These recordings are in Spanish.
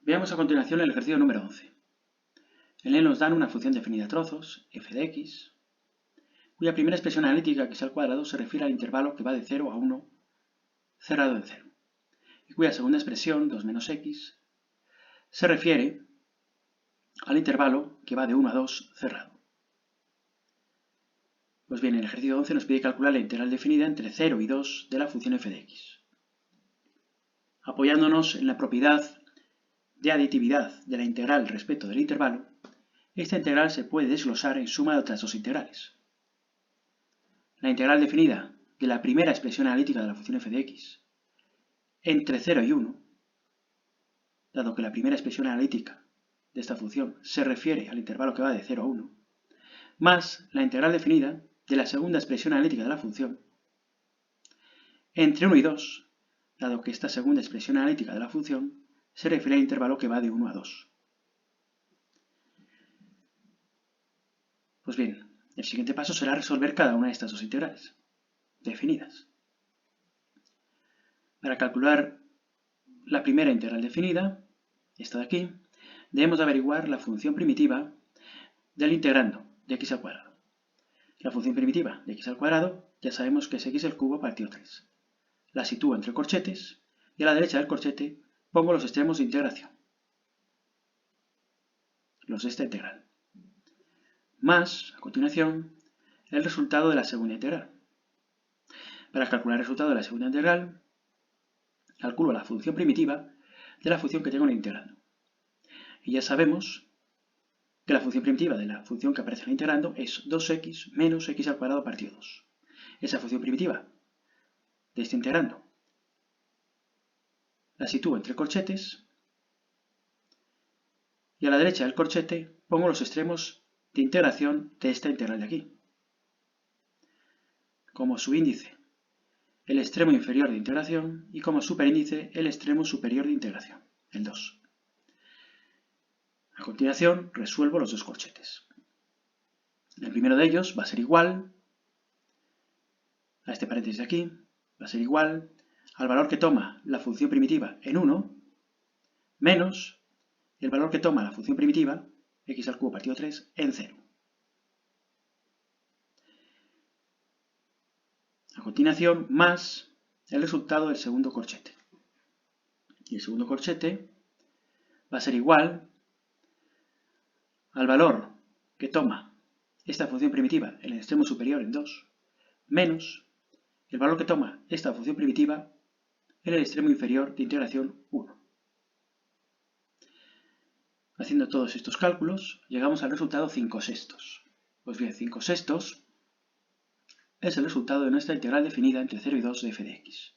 Veamos a continuación el ejercicio número 11. En él nos dan una función definida a trozos, f de x, cuya primera expresión analítica, x al cuadrado, se refiere al intervalo que va de 0 a 1 cerrado en 0, y cuya segunda expresión, 2 menos x, se refiere al intervalo que va de 1 a 2 cerrado. Pues bien, el ejercicio 11 nos pide calcular la integral definida entre 0 y 2 de la función f de x. Apoyándonos en la propiedad de aditividad de la integral respecto del intervalo, esta integral se puede desglosar en suma de otras dos integrales. La integral definida de la primera expresión analítica de la función f de x entre 0 y 1, dado que la primera expresión analítica de esta función se refiere al intervalo que va de 0 a 1, más la integral definida de la segunda expresión analítica de la función entre 1 y 2, dado que esta segunda expresión analítica de la función se refiere al intervalo que va de 1 a 2. Pues bien, el siguiente paso será resolver cada una de estas dos integrales definidas. Para calcular la primera integral definida, esta de aquí, debemos averiguar la función primitiva del integrando de x al cuadrado. La función primitiva de x al cuadrado ya sabemos que es x al cubo partido 3. La sitúo entre corchetes y a la derecha del corchete pongo los extremos de integración, los de esta integral, más, a continuación, el resultado de la segunda integral. Para calcular el resultado de la segunda integral, calculo la función primitiva de la función que tengo en el integrando. Y ya sabemos que la función primitiva de la función que aparece en el integrando es 2x menos x al cuadrado partido 2. Esa función primitiva de este integrando la sitúo entre corchetes y a la derecha del corchete pongo los extremos de integración de esta integral de aquí. Como subíndice, el extremo inferior de integración y como superíndice, el extremo superior de integración, el 2. A continuación, resuelvo los dos corchetes. El primero de ellos va a ser igual a este paréntesis de aquí, va a ser igual al valor que toma la función primitiva en 1, menos el valor que toma la función primitiva, x al cubo partido 3, en 0. A continuación, más el resultado del segundo corchete. Y el segundo corchete va a ser igual al valor que toma esta función primitiva en el extremo superior en 2, menos el valor que toma esta función primitiva en el extremo inferior de integración 1. Haciendo todos estos cálculos, llegamos al resultado 5/6. Pues bien, 5/6 es el resultado de nuestra integral definida entre 0 y 2 de f de x,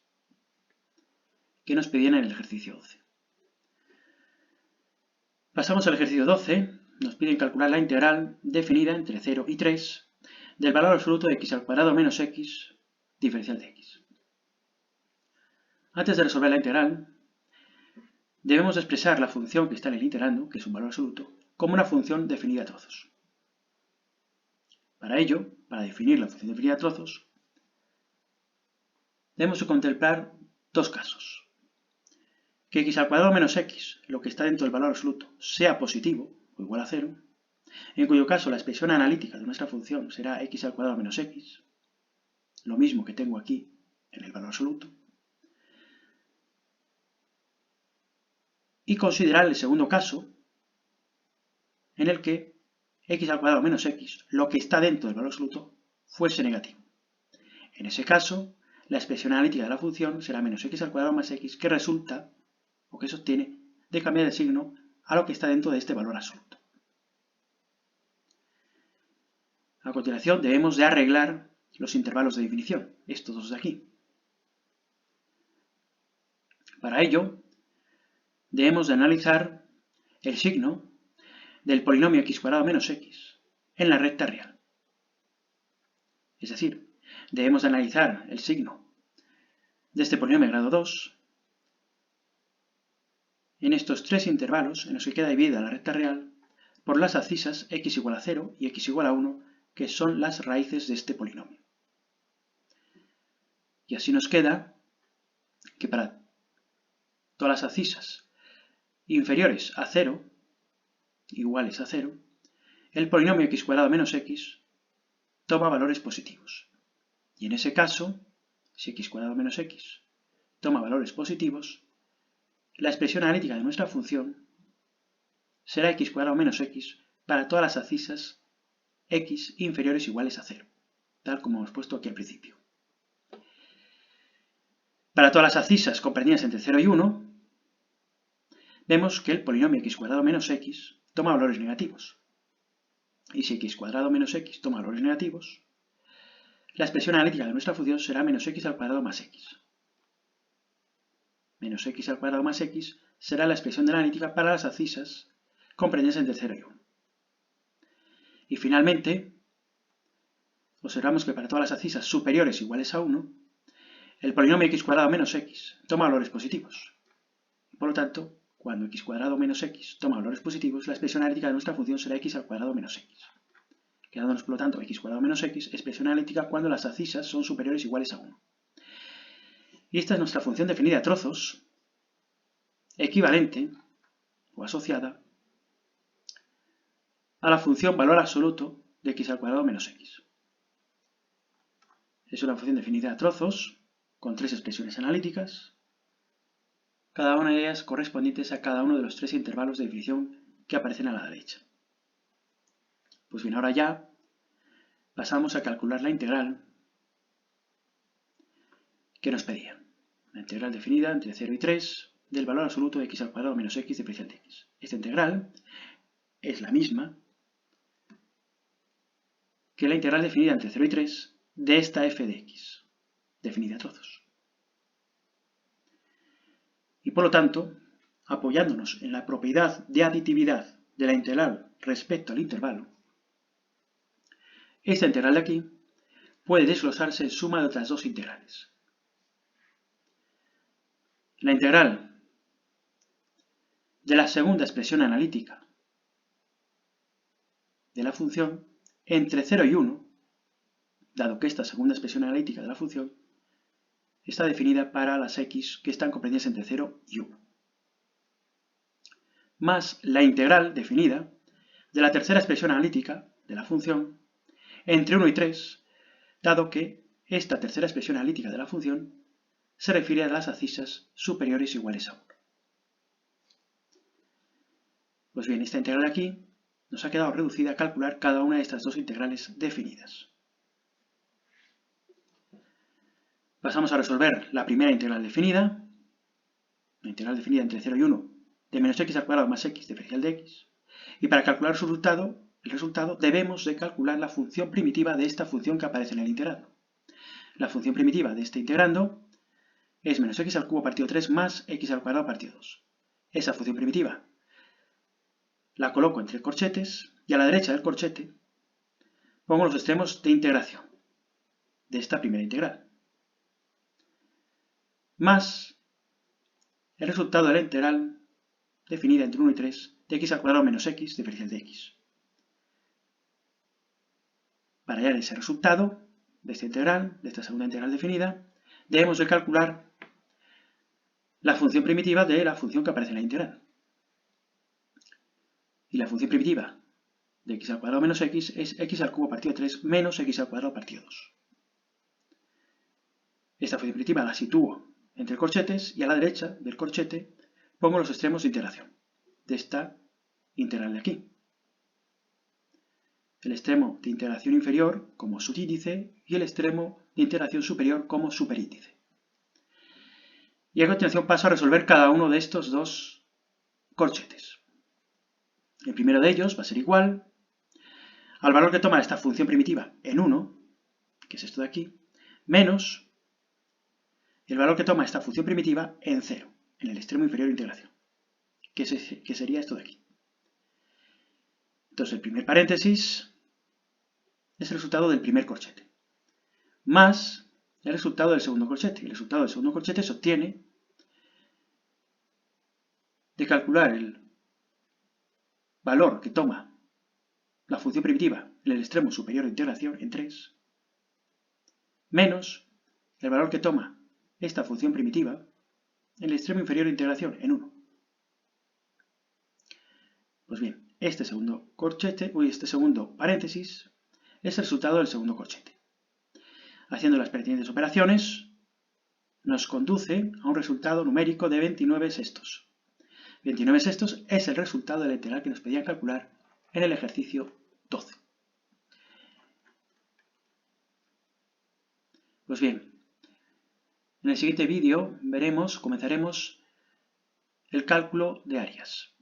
que nos pedían en el ejercicio 11. Pasamos al ejercicio 12. Nos piden calcular la integral definida entre 0 y 3 del valor absoluto de x al cuadrado menos x diferencial de x. Antes de resolver la integral, debemos expresar la función que está en el integrando, que es un valor absoluto, como una función definida a trozos. Para ello, para definir la función definida a trozos, debemos contemplar dos casos. Que x al cuadrado menos x, lo que está dentro del valor absoluto, sea positivo o igual a 0, en cuyo caso la expresión analítica de nuestra función será x al cuadrado menos x, lo mismo que tengo aquí en el valor absoluto, y considerar el segundo caso en el que x al cuadrado menos x, lo que está dentro del valor absoluto, fuese negativo. En ese caso, la expresión analítica de la función será menos x al cuadrado más x, que resulta, o que se obtiene, de cambiar de signo a lo que está dentro de este valor absoluto. A continuación, debemos de arreglar los intervalos de definición, estos dos de aquí. Para ello, debemos de analizar el signo del polinomio x cuadrado menos x en la recta real. Es decir, debemos de analizar el signo de este polinomio de grado 2 en estos tres intervalos en los que queda dividida la recta real por las abscisas x igual a 0 y x igual a 1, que son las raíces de este polinomio. Y así nos queda que para todas las abscisas inferiores a 0, iguales a 0, el polinomio x cuadrado menos x toma valores positivos. Y en ese caso, si x cuadrado menos x toma valores positivos, la expresión analítica de nuestra función será x cuadrado menos x para todas las abscisas x inferiores o iguales a 0, tal como hemos puesto aquí al principio. Para todas las abscisas comprendidas entre 0 y 1, vemos que el polinomio x cuadrado menos x toma valores negativos. Y si x cuadrado menos x toma valores negativos, la expresión analítica de nuestra función será menos x al cuadrado más x. Menos x al cuadrado más x será la expresión de la analítica para las abscisas comprendidas entre 0 y 1. Y finalmente, observamos que para todas las abscisas superiores o iguales a 1, el polinomio x cuadrado menos x toma valores positivos. Por lo tanto, cuando x cuadrado menos x toma valores positivos, la expresión analítica de nuestra función será x al cuadrado menos x. Quedándonos, por lo tanto, x cuadrado menos x, expresión analítica cuando las abscisas son superiores o iguales a 1. Y esta es nuestra función definida a trozos, equivalente o asociada a la función valor absoluto de x al cuadrado menos x. Es una función definida a trozos con tres expresiones analíticas, cada una de ellas correspondientes a cada uno de los tres intervalos de definición que aparecen a la derecha. Pues bien, ahora ya pasamos a calcular la integral que nos pedía. La integral definida entre 0 y 3 del valor absoluto de x al cuadrado menos x diferencial de x. Esta integral es la misma que la integral definida entre 0 y 3 de esta f de x, definida a trozos. Y por lo tanto, apoyándonos en la propiedad de aditividad de la integral respecto al intervalo, esta integral de aquí puede desglosarse en suma de otras dos integrales. La integral de la segunda expresión analítica de la función entre 0 y 1, dado que esta segunda expresión analítica de la función está definida para las x que están comprendidas entre 0 y 1. Más la integral definida de la tercera expresión analítica de la función entre 1 y 3, dado que esta tercera expresión analítica de la función se refiere a las abscisas superiores o iguales a 1. Pues bien, esta integral de aquí nos ha quedado reducida a calcular cada una de estas dos integrales definidas. Pasamos a resolver la primera integral definida, la integral definida entre 0 y 1 de menos x al cuadrado más x diferencial de x, y para calcular su resultado debemos de calcular la función primitiva de esta función que aparece en el integrando. La función primitiva de este integrando es menos x al cubo partido 3 más x al cuadrado partido 2. Esa función primitiva la coloco entre corchetes y a la derecha del corchete pongo los extremos de integración de esta primera integral, más el resultado de la integral definida entre 1 y 3 de x al cuadrado menos x diferencial de x. Para hallar ese resultado de esta integral, de esta segunda integral definida, debemos de calcular la función primitiva de la función que aparece en la integral. Y la función primitiva de x al cuadrado menos x es x al cubo partido 3 menos x al cuadrado partido 2. Esta función primitiva la sitúo entre corchetes y a la derecha del corchete pongo los extremos de integración de esta integral de aquí. El extremo de integración inferior como subíndice y el extremo de integración superior como superíndice. Y a continuación paso a resolver cada uno de estos dos corchetes. El primero de ellos va a ser igual al valor que toma esta función primitiva en 1, que es esto de aquí, menos el valor que toma esta función primitiva en 0, en el extremo inferior de integración, que sería esto de aquí. Entonces el primer paréntesis es el resultado del primer corchete, más el resultado del segundo corchete. El resultado del segundo corchete se obtiene de calcular el valor que toma la función primitiva en el extremo superior de integración en 3, menos el valor que toma esta función primitiva en el extremo inferior de integración en 1. Pues bien, este segundo paréntesis es el resultado del segundo corchete. Haciendo las pertinentes operaciones, nos conduce a un resultado numérico de 29 sextos. 29 sextos es el resultado de la integral que nos pedían calcular en el ejercicio 12. Pues bien, en el siguiente vídeo comenzaremos el cálculo de áreas.